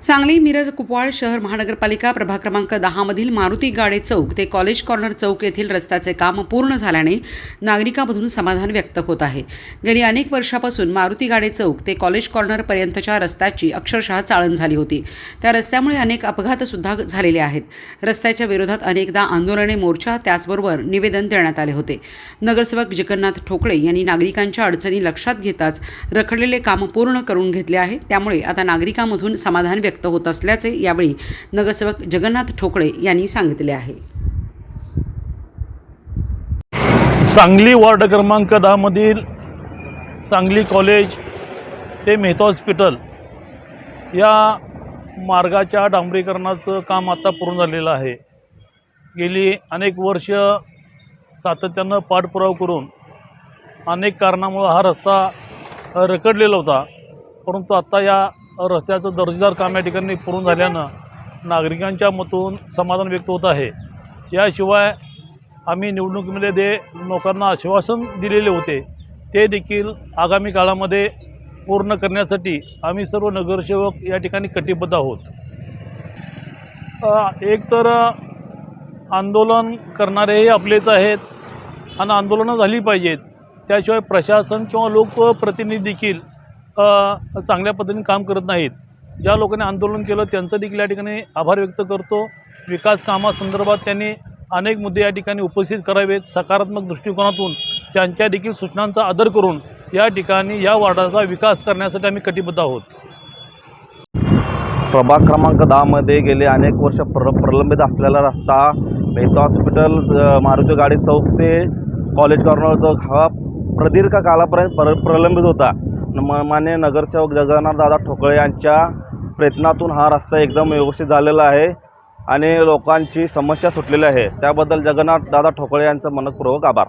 सांगली मिरज कुपवाड शहर महानगरपालिका प्रभाग क्रमांक 10 मधील मारुती गाडे चौक ते कॉलेज कॉर्नर चौक येथील रस्त्याचे काम पूर्ण झाल्याने नागरिकांमधून समाधान व्यक्त होत आहे। गेली अनेक वर्षापासून मारुती गाडे चौक ते कॉलेज कॉर्नर पर्यंतच्या रस्त्याची अक्षरशः चाळण झाली होती। त्या रस्त्यामुळे अनेक अपघात सुद्धा झालेले आहेत। रस्त्याच्या विरोधात अनेकदा आंदोलने, मोर्चा त्याचबरोबर निवेदन देण्यात आले होते। नगरसेवक जगन्नाथ ठोकळे यांनी नागरिकांच्या अडचणी लक्षात घेताच रखडलेले काम पूर्ण करून घेतले आहे। त्यामुळे आता नागरिकांमधून समाधान व्यक्त होत असल्याचे यावेळी नगरसेवक जगन्नाथ ठोकळे यांनी सांगितले आहे। सांगली वार्ड क्रमांक 10 मधील सांगली कॉलेज ते मेहता हॉस्पिटल या मार्गाच्या डांबरीकरणाचं काम आता पूर्ण झालेलं आहे। गेली अनेक वर्ष सातत्यानं पाठपुरावा करून अनेक कारणामुळे हा रस्ता रखडलेला होता, परंतु आता या रस्त्याचं दर्जेदार काम या ठिकाणी पूर्ण झाल्यानं नागरिकांच्या मतातून समाधान व्यक्त होत आहे। याशिवाय आम्ही निवडणुकीमध्ये लोकांना आश्वासन दिलेले होते, ते देखील आगामी काळामध्ये पूर्ण करण्यासाठी आम्ही सर्व नगरसेवक या ठिकाणी कटिबद्ध आहोत। एकतर आंदोलन करणारेही आपलेच आहेत आणि आंदोलनं झाली पाहिजेत, त्याशिवाय प्रशासन किंवा लोकप्रतिनिधी देखील चांगल्या पद्धतीने काम करत नाहीत। ज्या लोकांनी आंदोलन केलं त्यांचं देखील या ठिकाणी आभार व्यक्त करतो। विकास कामासंदर्भात त्यांनी अनेक मुद्दे या ठिकाणी उपस्थित करावेत। सकारात्मक दृष्टिकोनातून त्यांच्या देखील सूचनांचा आदर करून या ठिकाणी या वार्डाचा विकास करण्यासाठी आम्ही कटिबद्ध आहोत। प्रभाग क्रमांक 10 मध्ये गेले अनेक वर्ष प्रलंबित असलेला रस्ता मेहता हॉस्पिटल मारुती गाडे चौक ते कॉलेज कॉर्नर चौक हा प्रदीर्घ कालापर्यंत प्रलंबित होता। माननीय नगरसेवक जगन्नाथ दादा ठोकळे यांच्या प्रयत्नातून हा रस्ता एकदम व्यवस्थित झालेला आहे आणि लोकांची समस्या सुटलेली आहे। त्याबद्दल जगन्नाथ दादा ठोकळे यांचा मनपूर्वक आभार।